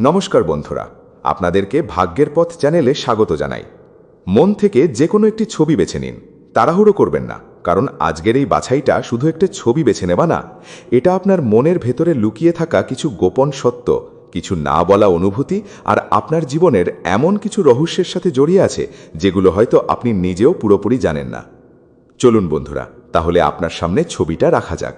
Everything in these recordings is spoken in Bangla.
নমস্কার বন্ধুরা, আপনাদেরকে ভাগ্যের পথ চ্যানেলে স্বাগত জানাই। মন থেকে যে কোনো একটি ছবি বেছে নিন, তাড়াহুড়ো করবেন না, কারণ আজকের এই বাছাইটা শুধু একটা ছবি বেছে নেবা না, এটা আপনার মনের ভেতরে লুকিয়ে থাকা কিছু গোপন সত্য, কিছু না বলা অনুভূতি আর আপনার জীবনের এমন কিছু রহস্যের সাথে জড়িয়ে আছে যেগুলো হয়তো আপনি নিজেও পুরোপুরি জানেন না। চলুন বন্ধুরা, তাহলে আপনার সামনে ছবিটা রাখা যাক।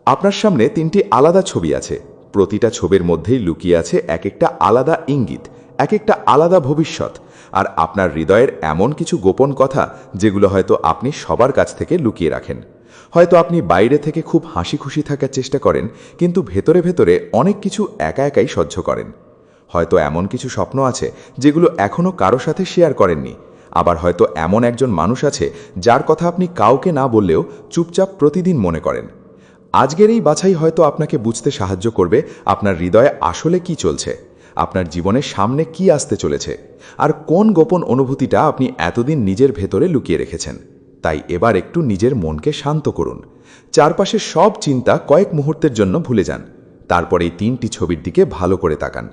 আপনার সামনে তিনটি আলাদা ছবি আছে। প্রতিটা ছবির মধ্যেই লুকিয়ে আছে এক একটা আলাদা ইঙ্গিত, এক একটা আলাদা ভবিষ্যৎ, আর আপনার হৃদয়ের এমন কিছু গোপন কথা যেগুলো হয়তো আপনি সবার কাছ থেকে লুকিয়ে রাখেন। হয়তো আপনি বাইরে থেকে খুব হাসি খুশি থাকার চেষ্টা করেন, কিন্তু ভেতরে ভেতরে অনেক কিছু একা একাই সহ্য করেন। হয়তো এমন কিছু স্বপ্ন আছে যেগুলো এখনও কারো সাথে শেয়ার করেননি। আবার হয়তো এমন একজন মানুষ আছে যার কথা আপনি কাউকে না বললেও চুপচাপ প্রতিদিন মনে করেন। আজকের এই বাছাই হয়তো আপনাকে বুঝতে সাহায্য করবে আপনার হৃদয়ে আসলে কি চলছে, আপনার জীবনের সামনে কি আসতে চলেছে, আর কোন গোপন অনুভূতিটা আপনি এতদিন নিজের ভেতরে লুকিয়ে রেখেছেন। তাই এবার একটু নিজের মনকে শান্ত করুন। চারপাশের সব চিন্তা কয়েক মুহূর্তের জন্য ভুলে যান। তারপর এই তিনটি ছবির দিকে ভালো করে তাকান।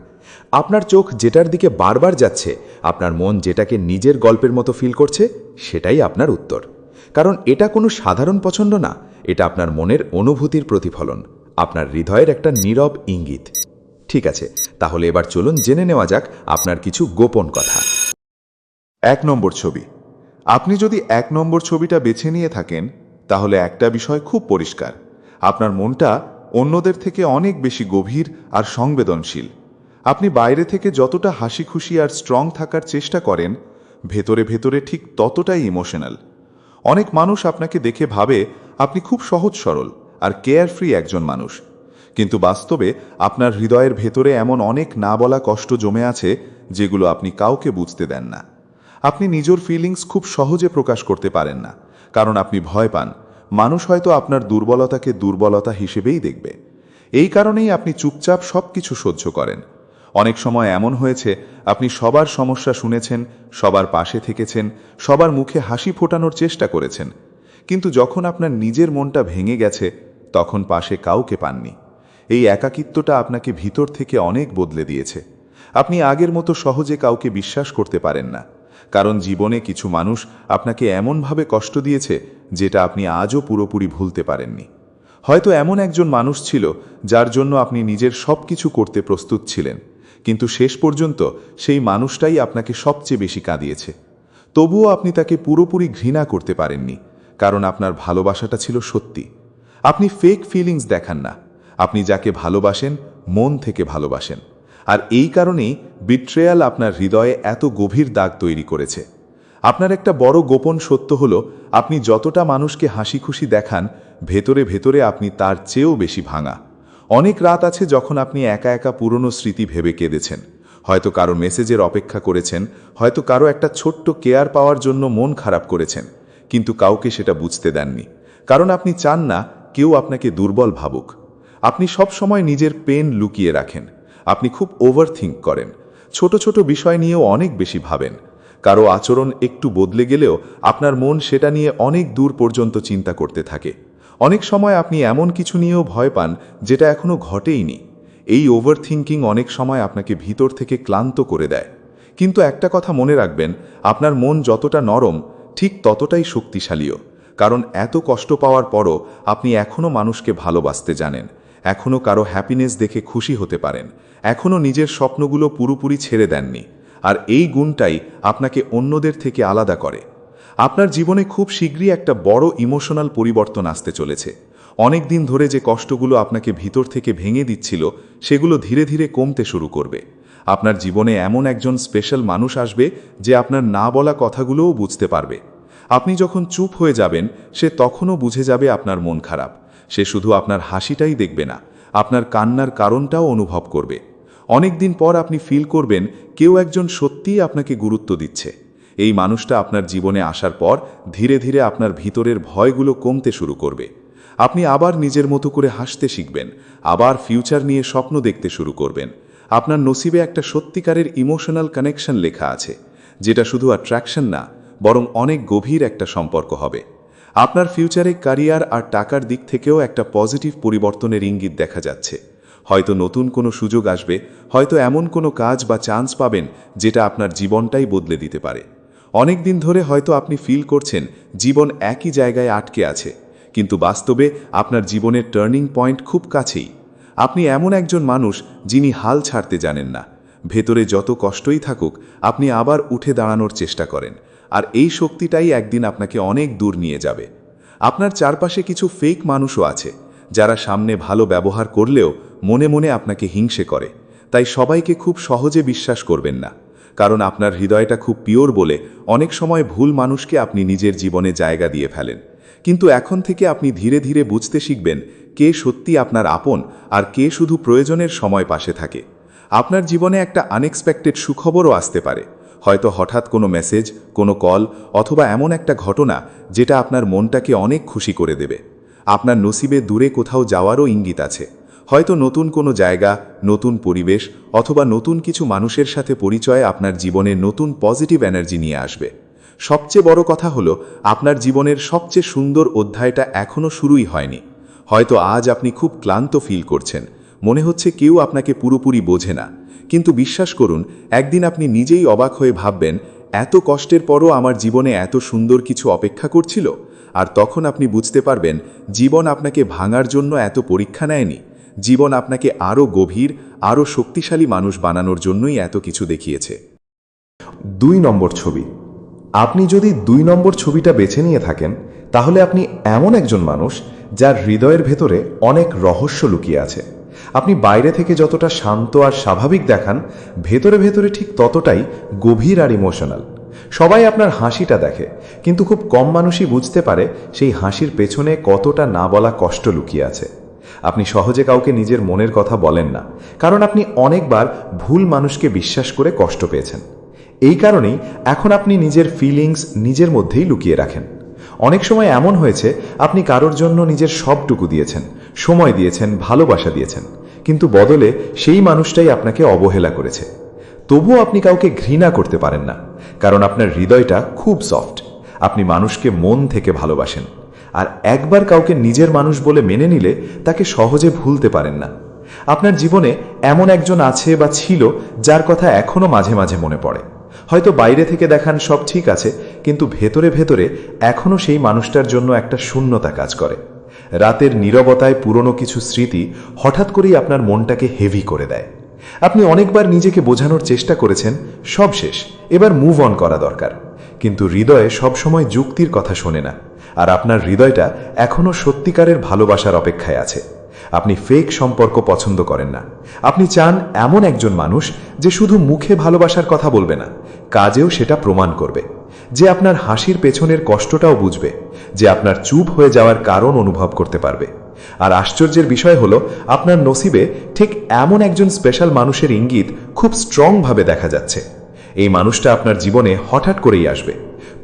আপনার চোখ যেটার দিকে বারবার যাচ্ছে, আপনার মন যেটাকে নিজের গল্পের মতো ফিল করছে, সেটাই আপনার উত্তর। কারণ এটা কোনো সাধারণ পছন্দ না, এটা আপনার মনের অনুভূতির প্রতিফলন, আপনার হৃদয়ের একটা নীরব ইঙ্গিত। ঠিক আছে, তাহলে এবার চলুন জেনে নেওয়া যাক আপনার কিছু গোপন কথা। ১ নম্বর ছবি। আপনি যদি ১ নম্বর ছবিটা বেছে নিয়ে থাকেন, তাহলে একটা বিষয় খুব পরিষ্কার: আপনার মনটা অন্যদের থেকে অনেক বেশি গভীর আর সংবেদনশীল। আপনি বাইরে থেকে যতটা হাসি খুশি আর স্ট্রং থাকার চেষ্টা করেন, ভেতরে ভেতরে ঠিক ততটাই ইমোশনাল। অনেক মানুষ আপনাকে দেখে ভাবে আপনি খুব সহজ সরল আর কেয়ারফ্রি একজন মানুষ, কিন্তু বাস্তবে আপনার হৃদয়ের ভেতরে এমন অনেক না বলা কষ্ট জমে আছে যেগুলো আপনি কাউকে বুঝতে দেন না। আপনি নিজের ফিলিংস খুব সহজে প্রকাশ করতে পারেন না, কারণ আপনি ভয় পান মানুষ হয়তো আপনার দুর্বলতাকে দুর্বলতা হিসেবেই দেখবে। এই কারণেই আপনি চুপচাপ সব কিছু সহ্য করেন। অনেক সময় এমন হয়েছে, আপনি সবার সমস্যা শুনেছেন, সবার পাশে থেকেছেন, সবার মুখে হাসি ফোটানোর চেষ্টা করেছেন, কিন্তু যখন আপনার নিজের মনটা ভেঙে গেছে, তখন পাশে কাউকে পাননি। এই একাকিত্বটা আপনাকে ভিতর থেকে অনেক বদলে দিয়েছে। আপনি আগের মতো সহজে কাউকে বিশ্বাস করতে পারেন না, কারণ জীবনে কিছু মানুষ আপনাকে এমনভাবে কষ্ট দিয়েছে যেটা আপনি আজও পুরোপুরি ভুলতে পারেননি। হয়তো এমন একজন মানুষ ছিল যার জন্য আপনি নিজের সব কিছু করতে প্রস্তুত ছিলেন, কিন্তু শেষ পর্যন্ত সেই মানুষটাই আপনাকে সবচেয়ে বেশি কাঁদিয়েছে। তবুও আপনি তাকে পুরোপুরি ঘৃণা করতে পারেননি, কারণ আপনার ভালোবাসাটা ছিল সত্যি। আপনি ফেক ফিলিংস দেখান না, আপনি যাকে ভালোবাসেন মন থেকে ভালোবাসেন। আর এই কারণেই বিট্রেয়াল আপনার হৃদয়ে এত গভীর দাগ তৈরি করেছে। আপনার একটা বড় গোপন সত্য হলো, আপনি যতটা মানুষকে হাসি খুশি দেখান, ভেতরে ভেতরে আপনি তার চেয়েও বেশি ভাঙা। অনেক রাত আছে যখন আপনি একা একা পুরনো স্মৃতি ভেবে কেঁদেছেন। হয়তো কারো মেসেজের অপেক্ষা করেছেন, হয়তো কারো একটা ছোট্ট কেয়ার পাওয়ার জন্য মন খারাপ করেছেন, কিন্তু কাউকে সেটা বুঝতে দেননি, কারণ আপনি চান না কেউ আপনাকে দুর্বল ভাবুক। আপনি সব সময় নিজের পেন লুকিয়ে রাখেন। আপনি খুব ওভারথিঙ্ক করেন, ছোট ছোট বিষয় নিয়েও অনেক বেশি ভাবেন। কারো আচরণ একটু বদলে গেলেও আপনার মন সেটা নিয়ে অনেক দূর পর্যন্ত চিন্তা করতে থাকে। অনেক সময় আপনি এমন কিছু নিয়েও ভয় পান যেটা এখনো ঘটেইনি। এই ওভারথিঙ্কিং অনেক সময় আপনাকে ভিতর থেকে ক্লান্ত করে দেয়। কিন্তু একটা কথা মনে রাখবেন, আপনার মন যতটা নরম, ঠিক ততটাই শক্তিশালীও। কারণ এত কষ্ট পাওয়ার পরও আপনি এখনও মানুষকে ভালোবাসতে জানেন, এখনও কারো হ্যাপিনেস দেখে খুশি হতে পারেন, এখনও নিজের স্বপ্নগুলো পুরোপুরি ছেড়ে দেননি। আর এই গুণটাই আপনাকে অন্যদের থেকে আলাদা করে। আপনার জীবনে খুব শীঘ্রই একটা বড় ইমোশনাল পরিবর্তন আসতে চলেছে। অনেক দিন ধরে যে কষ্টগুলো আপনাকে ভিতর থেকে ভেঙে দিচ্ছিল, সেগুলো ধীরে ধীরে কমতে শুরু করবে। আপনার জীবনে এমন একজন স্পেশাল মানুষ আসবে যে আপনার না বলা কথাগুলোও বুঝতে পারবে। আপনি যখন চুপ হয়ে যাবেন, সে তখনও বুঝে যাবে আপনার মন খারাপ। সে শুধু আপনার হাসিটাই দেখবে না, আপনার কান্নার কারণটাও অনুভব করবে। অনেক দিন পর আপনি ফিল করবেন কেউ একজন সত্যিই আপনাকে গুরুত্ব দিচ্ছে। এই মানুষটা আপনার জীবনে আসার পর ধীরে ধীরে আপনার ভিতরের ভয়গুলো কমতে শুরু করবে। আপনি আবার নিজের মতো করে হাসতে শিখবেন, আবার ফিউচার নিয়ে স্বপ্ন দেখতে শুরু করবেন। আপনার নসিবে একটা সত্যিকারের ইমোশনাল কানেকশন লেখা আছে, যেটা শুধু অ্যাট্রাকশন না, বরং অনেক গভীর একটা সম্পর্ক হবে। আপনার ফিউচারে ক্যারিয়ার আর টাকার দিক থেকেও একটা পজিটিভ পরিবর্তনের ইঙ্গিত দেখা যাচ্ছে। হয়তো নতুন কোনো সুযোগ আসবে, হয়তো এমন কোনো কাজ বা চান্স পাবেন যেটা আপনার জীবনটাই বদলে দিতে পারে। অনেক দিন ধরে হয়তো আপনি ফিল করছেন জীবন একই জায়গায় আটকে আছে, কিন্তু বাস্তবে আপনার জীবনের টার্নিং পয়েন্ট খুব কাছেই। আপনি এমন একজন মানুষ যিনি হাল ছাড়তে জানেন না। ভেতরে যত কষ্টই থাকুক, আপনি আবার উঠে দাঁড়ানোর চেষ্টা করেন, আর এই শক্তিটাই একদিন আপনাকে অনেক দূর নিয়ে যাবে। আপনার চারপাশে কিছু ফেক মানুষও আছে, যারা সামনে ভালো ব্যবহার করলেও মনে মনে আপনাকে হিংসে করে। তাই সবাইকে খুব সহজে বিশ্বাস করবেন না, কারণ আপনার হৃদয়টা খুব পিওর বলে অনেক সময় ভুল মানুষকে আপনি নিজের জীবনে জায়গা দিয়ে ফেলেন। কিন্তু এখন থেকে আপনি ধীরে ধীরে বুঝতে শিখবেন কে সত্যি আপনার আপন আর কে শুধু প্রয়োজনের সময় পাশে থাকে। আপনার জীবনে একটা আনএক্সপেক্টেড সুখবরও আসতে পারে, হয়তো হঠাৎ কোনো মেসেজ, কোনো কল, অথবা এমন একটা ঘটনা যেটা আপনার মনটাকে অনেক খুশি করে দেবে। আপনার নসিবে দূরে কোথাও যাওয়ারও ইঙ্গিত আছে, হয়তো নতুন কোনো জায়গা, নতুন পরিবেশ, অথবা নতুন কিছু মানুষের সাথে পরিচয় আপনার জীবনে নতুন পজিটিভ এনার্জি নিয়ে আসবে। সবচেয়ে বড় কথা হলো, আপনার জীবনের সবচেয়ে সুন্দর অধ্যায়টা এখনও শুরুই হয়নি। হয়তো আজ আপনি খুব ক্লান্ত ফিল করছেন, মনে হচ্ছে কেউ আপনাকে পুরোপুরি বোঝে না, কিন্তু বিশ্বাস করুন, একদিন আপনি নিজেই অবাক হয়ে ভাববেন, এত কষ্টের পরও আমার জীবনে এত সুন্দর কিছু অপেক্ষা করছিল। আর তখন আপনি বুঝতে পারবেন, জীবন আপনাকে ভাঙার জন্য এত পরীক্ষা নেয়নি, জীবন আপনাকে আরও গভীর, আরও শক্তিশালী মানুষ বানানোর জন্যই এত কিছু দেখিয়েছে। 2 নম্বর ছবি। আপনি যদি 2 নম্বর ছবিটা বেছে নিয়ে থাকেন, তাহলে আপনি এমন একজন মানুষ যার হৃদয়ের ভেতরে অনেক রহস্য লুকিয়ে আছে। আপনি বাইরে থেকে যতটা শান্ত আর স্বাভাবিক দেখান, ভেতরে ভেতরে ঠিক ততটাই গভীর আর ইমোশনাল। সবাই আপনার হাসিটা দেখে, কিন্তু খুব কম মানুষই বুঝতে পারে সেই হাসির পেছনে কতটা না বলা কষ্ট লুকিয়ে আছে। আপনি সহজে কাউকে নিজের মনের কথা বলেন না, কারণ আপনি অনেকবার ভুল মানুষকে বিশ্বাস করে কষ্ট পেয়েছেন। এই কারণেই এখন আপনি নিজের ফিলিংস নিজের মধ্যেই লুকিয়ে রাখেন। অনেক সময় এমন হয়েছে, আপনি কারোর জন্য নিজের সবটুকু দিয়েছেন, সময় দিয়েছেন, ভালোবাসা দিয়েছেন, কিন্তু বদলে সেই মানুষটাই আপনাকে অবহেলা করেছে। তবুও আপনি কাউকে ঘৃণা করতে পারেন না, কারণ আপনার হৃদয়টা খুব সফট। আপনি মানুষকে মন থেকে ভালোবাসেন, আর একবার কাউকে নিজের মানুষ বলে মেনে নিলে তাকে সহজে ভুলতে পারেন না। আপনার জীবনে এমন একজন আছে বা ছিল যার কথা এখনো মাঝে মাঝে মনে পড়ে। হয়তো বাইরে থেকে দেখান সব ঠিক আছে, কিন্তু ভেতরে ভেতরে এখনো সেই মানুষটার জন্য একটা শূন্যতা কাজ করে। রাতের নীরবতায় পুরনো কিছু স্মৃতি হঠাৎ করেই আপনার মনটাকে হেভি করে দেয়। আপনি অনেকবার নিজেকে বোঝানোর চেষ্টা করেছেন, সব শেষ, এবার মুভ অন করা দরকার, কিন্তু হৃদয়ে সবসময় যুক্তির কথা শোনে না, আর আপনার হৃদয়টা এখনো সত্যিকারের ভালোবাসার অপেক্ষায় আছে। আপনি ফেক সম্পর্ক পছন্দ করেন না। আপনি চান এমন একজন মানুষ যে শুধু মুখে ভালোবাসার কথা বলবে না, কাজেও সেটা প্রমাণ করবে, যে আপনার হাসির পেছনের কষ্টটাও বুঝবে, যে আপনার চুপ হয়ে যাওয়ার কারণ অনুভব করতে পারবে। আর আশ্চর্যের বিষয় হলো, আপনার নসিবে ঠিক এমন একজন স্পেশাল মানুষের ইঙ্গিত খুব স্ট্রংভাবে দেখা যাচ্ছে। এই মানুষটা আপনার জীবনে হঠাৎ করেই আসবে।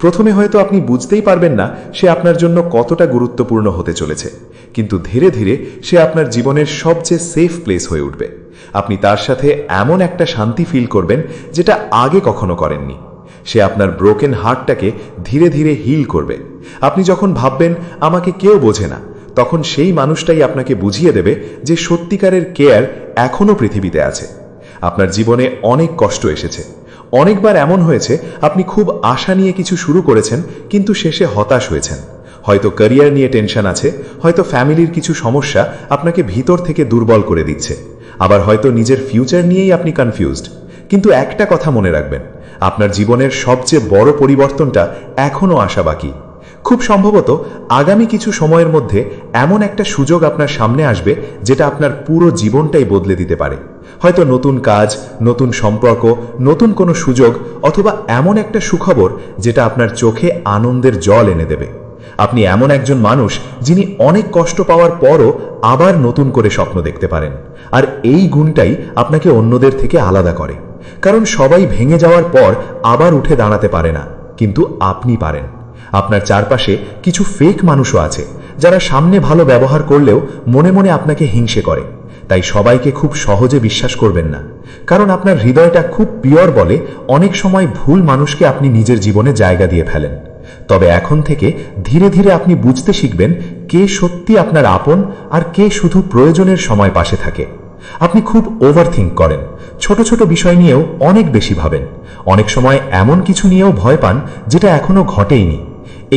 প্রথমে হয়তো আপনি বুঝতেই পারবেন না সে আপনার জন্য কতটা গুরুত্বপূর্ণ হতে চলেছে, কিন্তু ধীরে ধীরে সে আপনার জীবনের সবচেয়ে সেফ প্লেস হয়ে উঠবে। আপনি তার সাথে এমন একটা শান্তি ফিল করবেন যেটা আগে কখনো করেননি। সে আপনার ব্রোকেন হার্টটাকে ধীরে ধীরে হিল করবে। আপনি যখন ভাববেন আমাকে কেউ বোঝে না, তখন সেই মানুষটাই আপনাকে বুঝিয়ে দেবে যে সত্যিকারের কেয়ার এখনো পৃথিবীতে আছে। আপনার জীবনে অনেক কষ্ট এসেছে, অনেকবার এমন হয়েছে আপনি খুব আশা নিয়ে কিছু শুরু করেছেন, কিন্তু শেষে হতাশ হয়েছেন। হয়তো ক্যারিয়ার নিয়ে টেনশন আছে, হয়তো ফ্যামিলির কিছু সমস্যা আপনাকে ভিতর থেকে দুর্বল করে দিচ্ছে, আবার হয়তো নিজের ফিউচার নিয়েই আপনি কনফিউজড। কিন্তু একটা কথা মনে রাখবেন, আপনার জীবনের সবচেয়ে বড় পরিবর্তনটা এখনো আসা বাকি। খুব সম্ভবত আগামী কিছু সময়ের মধ্যে এমন একটা সুযোগ আপনার সামনে আসবে যেটা আপনার পুরো জীবনটাই বদলে দিতে পারে। হয়তো নতুন কাজ, নতুন সম্পর্ক, নতুন কোনো সুযোগ, অথবা এমন একটা সুখবর যেটা আপনার চোখে আনন্দের জল এনে দেবে। আপনি এমন একজন মানুষ যিনি অনেক কষ্ট পাওয়ার পরও আবার নতুন করে স্বপ্ন দেখতে পারেন, আর এই গুণটাই আপনাকে অন্যদের থেকে আলাদা করে। কারণ সবাই ভেঙে যাওয়ার পর আবার উঠে দাঁড়াতে পারে না, কিন্তু আপনি পারেন। আপনার চারপাশে কিছু ফেক মানুষও আছে যারা সামনে ভালো ব্যবহার করলেও মনে মনে আপনাকে হিংসে করে। তাই সবাইকে খুব সহজে বিশ্বাস করবেন না, কারণ আপনার হৃদয়টা খুব পিওর বলে অনেক সময় ভুল মানুষকে আপনি নিজের জীবনে জায়গা দিয়ে ফেলেন। তবে এখন থেকে ধীরে ধীরে আপনি বুঝতে শিখবেন কে সত্যি আপনার আপন আর কে শুধু প্রয়োজনের সময় পাশে থাকে। আপনি খুব ওভারথিঙ্ক করেন, ছোট ছোট বিষয় নিয়েও অনেক বেশি ভাবেন, অনেক সময় এমন কিছু নিয়েও ভয় পান যেটা এখনো ঘটেইনি।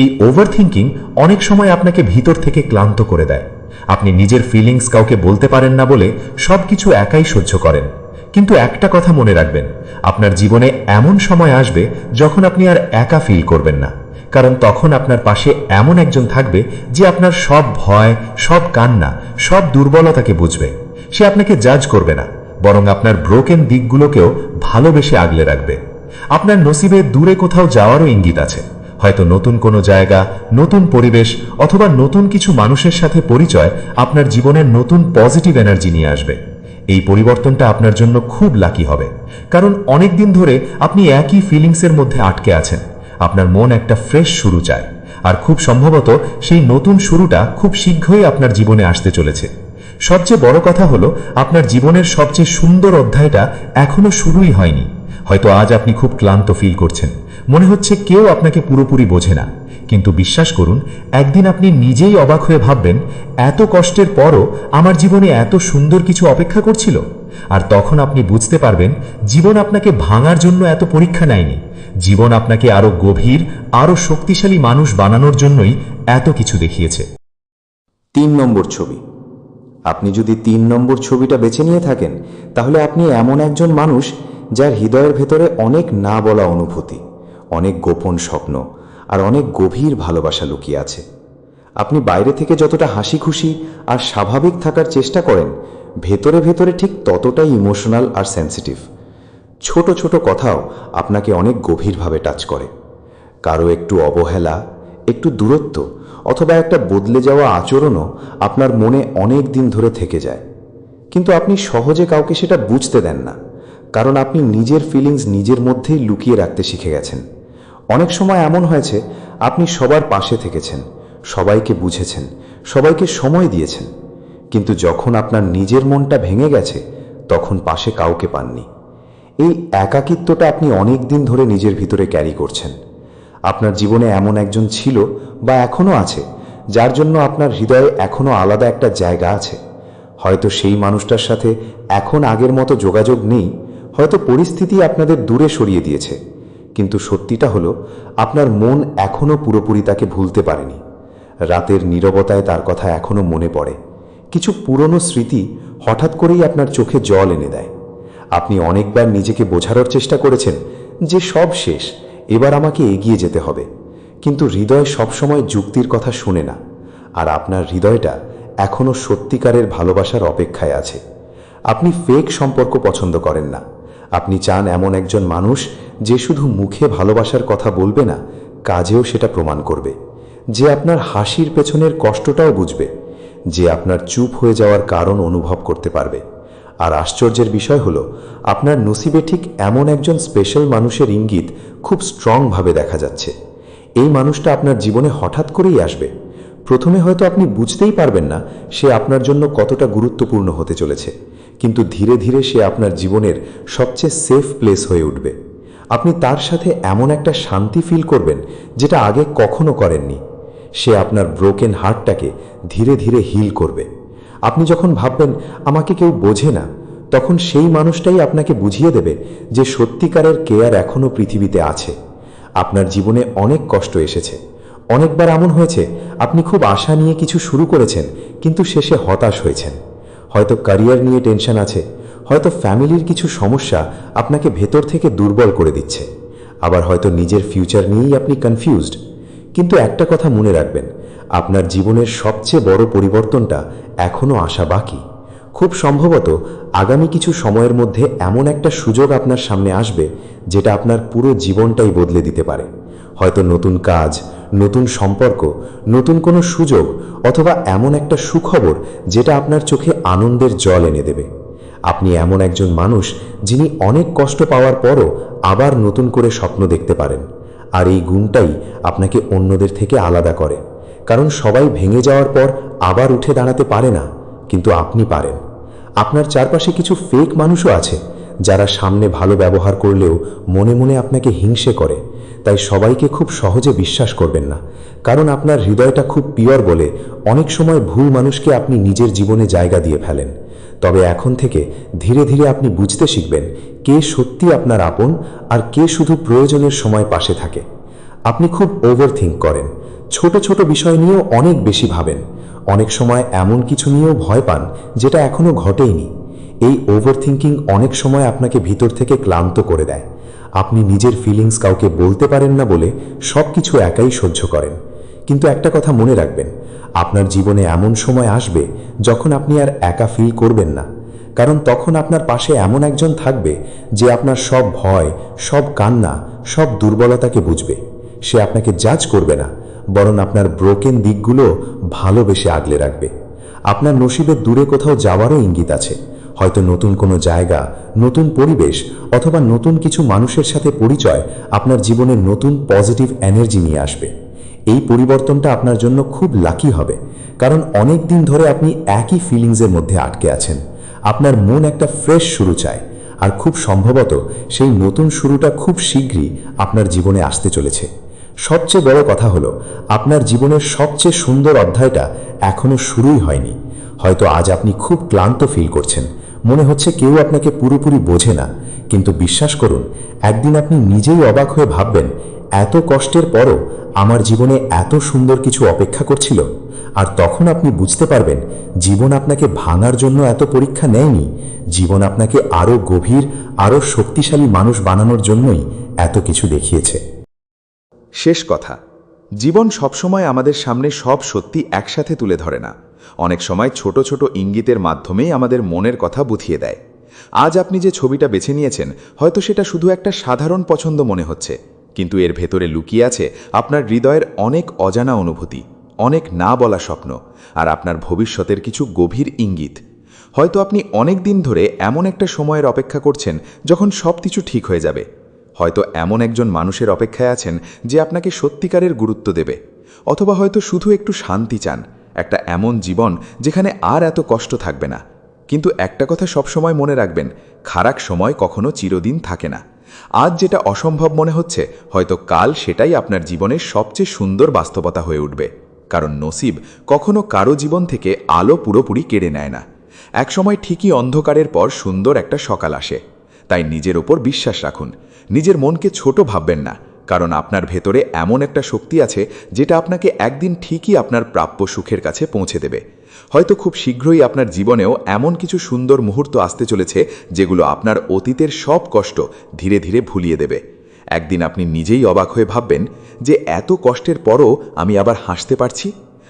এই ওভারথিঙ্কিং অনেক সময় আপনাকে ভিতর থেকে ক্লান্ত করে দেয়। আপনি নিজের ফিলিংস কাউকে বলতে পারেন না বলে সবকিছু একাই সহ্য করেন। কিন্তু একটা কথা মনে রাখবেন, আপনার জীবনে এমন সময় আসবে যখন আপনি আর একা ফিল করবেন না, কারণ তখন আপনার পাশে এমন একজন থাকবে যে আপনার সব ভয়, সব কান্না, সব দুর্বলতাকে বুঝবে। সে আপনাকে জাজ করবে না, বরং আপনার ব্রোকেন দিকগুলোকেও ভালোবেসে আগলে রাখবে। আপনার নসিবে দূরে কোথাও যাওয়ারও ইঙ্গিত আছে, হয়তো নতুন কোনো জায়গা, নতুন পরিবেশ অথবা নতুন কিছু মানুষের সাথে পরিচয় আপনার জীবনের নতুন পজিটিভ এনার্জি নিয়ে আসবে। এই পরিবর্তনটা আপনার জন্য খুব লাকি হবে, কারণ অনেক দিন ধরে আপনি একই ফিলিংসের মধ্যে আটকে আছেন। আপনার মন একটা ফ্রেশ শুরু চায়, আর খুব সম্ভবত সেই নতুন শুরুটা খুব শীঘ্রই আপনার জীবনে আসতে চলেছে। সবচেয়ে বড় কথা হলো, আপনার জীবনের সবচেয়ে সুন্দর অধ্যায়টা এখনো শুরুই হয়নি। হয়তো আজ আপনি খুব ক্লান্ত ফিল করছেন, মনে হচ্ছে কেউ আপনাকে পুরোপুরি বোঝে না। কিন্তু বিশ্বাস করুন, একদিন আপনি নিজেই অবাক হয়ে ভাববেন, এত কষ্টের পরও আমার জীবনে এত সুন্দর কিছু অপেক্ষা করছিল। আর তখন আপনি বুঝতে পারবেন, জীবন আপনাকে ভাঙার জন্য এত পরীক্ষা নেয়নি। জীবন আপনাকে আরো গভীর, আরো শক্তিশালী মানুষ বানানোর জন্যই এত কিছু দেখিয়েছে। 3 নম্বর ছবি। আপনি যদি 3 নম্বর ছবিটা বেছে নিয়ে থাকেন, তাহলে আপনি এমন একজন মানুষ যার হৃদয়ের ভেতরে অনেক না বলা অনুভূতি, অনেক গোপন স্বপ্ন আর অনেক গভীর ভালোবাসা লুকিয়ে আছে। আপনি বাইরে থেকে যতটা হাসি খুশি আর স্বাভাবিক থাকার চেষ্টা করেন, ভেতরে ভেতরে ঠিক ততটাই ইমোশনাল আর সেন্সিটিভ। ছোট ছোট কথাও আপনাকে অনেক গভীরভাবে টাচ করে। কারো একটু অবহেলা, একটু দূরত্ব অথবা একটা বদলে যাওয়া আচরণও আপনার মনে অনেক দিন ধরে থেকে যায়। কিন্তু আপনি সহজে কাউকে সেটা বুঝতে দেন না, কারণ আপনি নিজের ফিলিংস নিজের মধ্যেই লুকিয়ে রাখতে শিখে গেছেন। অনেক সময় এমন হয়েছে, আপনি সবার পাশে থেকেছেন, সবাইকে বুঝেছেন, সবাইকে সময় দিয়েছেন, কিন্তু যখন আপনার নিজের মনটা ভেঙে গেছে, তখন পাশে কাউকে পাননি। এই একাকিত্বটা আপনি অনেক দিন ধরে নিজের ভিতরে ক্যারি করছেন। আপনার জীবনে এমন একজন ছিল বা এখনো আছে, যার জন্য আপনার হৃদয়ে এখনো আলাদা একটা জায়গা আছে। হয়তো সেই মানুষটার সাথে এখন আগের মতো যোগাযোগ নেই, হয়তো পরিস্থিতি আপনাদের দূরে সরিয়ে দিয়েছে, কিন্তু সত্যিটা হলো, আপনার মন এখনো পুরোপুরি তাকে ভুলতে পারেনি। রাতের নীরবতায় তার কথা এখনো মনে পড়ে। কিছু পুরনো স্মৃতি হঠাৎ করেই আপনার চোখে জল এনে দেয়। আপনি অনেকবার নিজেকে বোঝানোর চেষ্টা করেছেন যে সব শেষ, এবার আমাকে এগিয়ে যেতে হবে, কিন্তু হৃদয় সবসময় যুক্তির কথা শোনে না, আর আপনার হৃদয়টা এখনো সত্যিকারের ভালোবাসার অপেক্ষায় আছে। আপনি ফেক সম্পর্ক পছন্দ করেন না। আপনি চান এমন একজন মানুষ যে শুধু মুখে ভালোবাসার কথা বলবে না, কাজেও সেটা প্রমাণ করবে, যে আপনার হাসির পেছনের কষ্টটাও বুঝবে, যে আপনার চুপ হয়ে যাওয়ার কারণ অনুভব করতে পারবে। আর আশ্চর্যের বিষয় হলো, আপনার নসিবে ঠিক এমন একজন স্পেশাল মানুষের ইঙ্গিত খুব স্ট্রংভাবে দেখা যাচ্ছে। এই মানুষটা আপনার জীবনে হঠাৎ করেই আসবে। প্রথমে হয়তো আপনি বুঝতেই পারবেন না সে আপনার জন্য কতটা গুরুত্বপূর্ণ হতে চলেছে, কিন্তু ধীরে ধীরে সে আপনার জীবনের সবচেয়ে সেফ প্লেস হয়ে উঠবে। আপনি তার সাথে এমন একটা শান্তি ফিল করবেন যেটা আগে কখনো করেননি। সে আপনার ব্রোকেন হার্টটাকে ধীরে ধীরে হিল করবে। আপনি যখন ভাববেন আমাকে কেউ বোঝে না, তখন সেই মানুষটাই আপনাকে বুঝিয়ে দেবে যে সত্যিকারের কেয়ার এখনো পৃথিবীতে আছে। আপনার জীবনে অনেক কষ্ট এসেছে, অনেকবার এমন হয়েছে আপনি খুব আশা নিয়ে কিছু শুরু করেছেন, কিন্তু শেষে হতাশ হয়েছেন। হয়তো ক্যারিয়ার নিয়ে টেনশন আছে, হয়তো ফ্যামিলির কিছু সমস্যা আপনাকে ভেতর থেকে দুর্বল করে দিচ্ছে, আবার হয়তো নিজের ফিউচার নিয়েই আপনি কনফিউজড। কিন্তু একটা কথা মনে রাখবেন, আপনার জীবনের সবচেয়ে বড় পরিবর্তনটা এখনো আসা বাকি। খুব সম্ভবত আগামী কিছু সময়ের মধ্যে এমন একটা সুযোগ আপনার সামনে আসবে যেটা আপনার পুরো জীবনটাই বদলে দিতে পারে। হয়তো নতুন কাজ, নতুন সম্পর্ক, নতুন কোনো সুযোগ, অথবা এমন একটা সুখবর যেটা আপনার চোখে আনন্দের জল এনে দেবে। আপনি এমন একজন মানুষ যিনি অনেক কষ্ট পাওয়ার পরও আবার নতুন করে স্বপ্ন দেখতে পারেন, আর এই গুণটাই আপনাকে অন্যদের থেকে আলাদা করে। কারণ সবাই ভেঙে যাওয়ার পর আবার উঠে দাঁড়াতে পারে না, কিন্তু আপনি পারেন। আপনার চারপাশে কিছু ফেক মানুষও আছে যারা সামনে ভালো ব্যবহার করলেও মনে মনে আপনাকে হিংসে করে। তাই সবাইকে খুব সহজে বিশ্বাস করবেন না, কারণ আপনার হৃদয়টা খুব পিওর বলে অনেক সময় ভুল মানুষকে আপনি নিজের জীবনে জায়গা দিয়ে ফেলেন। তবে এখন থেকে ধীরে ধীরে আপনি বুঝতে শিখবেন কে সত্যি আপনার আপন আর কে শুধু প্রয়োজনের সময় পাশে থাকে। আপনি খুব ওভারথিঙ্ক করেন, ছোট ছোট বিষয় নিয়েও অনেক বেশি ভাবেন, অনেক সময় এমন কিছু নিয়েও ভয় পান যেটা এখনো ঘটেইনি। এই ওভারথিঙ্কিং অনেক সময় আপনাকে ভিতর থেকে ক্লান্ত করে দেয়। আপনি নিজের ফিলিংস কাউকে বলতে পারেন না বলে সব কিছু একাই সহ্য করেন। কিন্তু একটা কথা মনে রাখবেন, আপনার জীবনে এমন সময় আসবে যখন আপনি আর একা ফিল করবেন না, কারণ তখন আপনার পাশে এমন একজন থাকবে যে আপনার সব ভয়, সব কান্না, সব দুর্বলতাকে বুঝবে। সে আপনাকে জাজ করবে না, বরং আপনার ব্রোকেন দিকগুলো ভালোবেসে আগলে রাখবে। আপনার নসিবের দূরে কোথাও যাওয়ারও ইঙ্গিত আছে, হয়তো নতুন কোনো জায়গা, নতুন পরিবেশ অথবা নতুন কিছু মানুষের সাথে পরিচয় আপনার জীবনে নতুন পজিটিভ এনার্জি নিয়ে আসবে। এই পরিবর্তনটা আপনার জন্য খুব লাকি হবে, কারণ অনেক দিন ধরে আপনি একই ফিলিংসের মধ্যে আটকে আছেন। আপনার মন একটা ফ্রেশ শুরু চায়, আর খুব সম্ভবত সেই নতুন শুরুটা খুব শীঘ্রই আপনার জীবনে আসতে চলেছে। সবচেয়ে বড় কথা হলো, আপনার জীবনের সবচেয়ে সুন্দর অধ্যায়টা এখনো শুরুই হয়নি। হয়তো আজ আপনি খুব ক্লান্ত ফিল করছেন, মনে হচ্ছে কেউ আপনাকে পুরোপুরি বোঝে না, কিন্তু বিশ্বাস করুন, একদিন আপনি নিজেই অবাক হয়ে ভাববেন, এত কষ্টের পরও আমার জীবনে এত সুন্দর কিছু অপেক্ষা করছিল। আর তখন আপনি বুঝতে পারবেন, জীবন আপনাকে ভাঙার জন্য এত পরীক্ষা নেয়নি, জীবন আপনাকে আরও গভীর, আরও শক্তিশালী মানুষ বানানোর জন্যই এত কিছু দেখিয়েছে। শেষ কথা, জীবন সবসময় আমাদের সামনে সব সত্যি একসাথে তুলে ধরে না। অনেক সময় ছোট ছোট ইঙ্গিতের মাধ্যমেই আমাদের মনের কথা বুঝিয়ে দেয়। আজ আপনি যে ছবিটা বেছে নিয়েছেন, হয়তো সেটা শুধু একটা সাধারণ পছন্দ মনে হচ্ছে, কিন্তু এর ভেতরে লুকিয়ে আছে আপনার হৃদয়ের অনেক অজানা অনুভূতি, অনেক না বলা স্বপ্ন, আর আপনার ভবিষ্যতের কিছু গভীর ইঙ্গিত। হয়তো আপনি অনেক দিন ধরে এমন একটা সময়ের অপেক্ষা করছেন যখন সব কিছু ঠিক হয়ে যাবে। হয়তো এমন একজন মানুষের অপেক্ষায় আছেন যে আপনাকে সত্যিকারের গুরুত্ব দেবে, অথবা হয়তো শুধু একটু শান্তি চান, একটা এমন জীবন যেখানে আর এত কষ্ট থাকবে না। কিন্তু একটা কথা সবসময় মনে রাখবেন, খারাপ সময় কখনো চিরদিন থাকে না। আজ যেটা অসম্ভব মনে হচ্ছে, হয়তো কাল সেটাই আপনার জীবনের সবচেয়ে সুন্দর বাস্তবতা হয়ে উঠবে। কারণ নসিব কখনো কারো জীবন থেকে আলো পুরোপুরি কেড়ে নেয় না। একসময় ঠিকই অন্ধকারের পর সুন্দর একটা সকাল আসে। তাই নিজের ওপর বিশ্বাস রাখুন, নিজের মনকে ছোট ভাববেন না, কারণ আপনার ভেতরে এমন একটা শক্তি আছে যেটা আপনাকে একদিন ঠিকই আপনার প্রাপ্য সুখের কাছে পৌঁছে দেবে। হয়তো খুব শীঘ্রই আপনার জীবনেও এমন কিছু সুন্দর মুহূর্ত আসতে চলেছে যেগুলো আপনার অতীতের সব কষ্ট ধীরে ধীরে ভুলিয়ে দেবে। একদিন আপনি নিজেই অবাক হয়ে ভাববেন যে এত কষ্টের পরও আমি আবার হাসতে পারছি।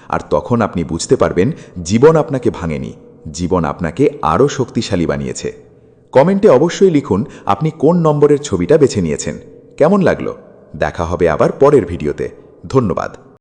আর তখন আপনি বুঝতে পারবেন, জীবন আপনাকে ভাঙেনি, জীবন আপনাকে আরও শক্তিশালী বানিয়েছে। কমেন্টে অবশ্যই লিখুন আপনি কোন নম্বরের ছবিটা বেছে নিয়েছেন। কেমন লাগলো? দেখা হবে আবার পরের ভিডিওতে। ধন্যবাদ।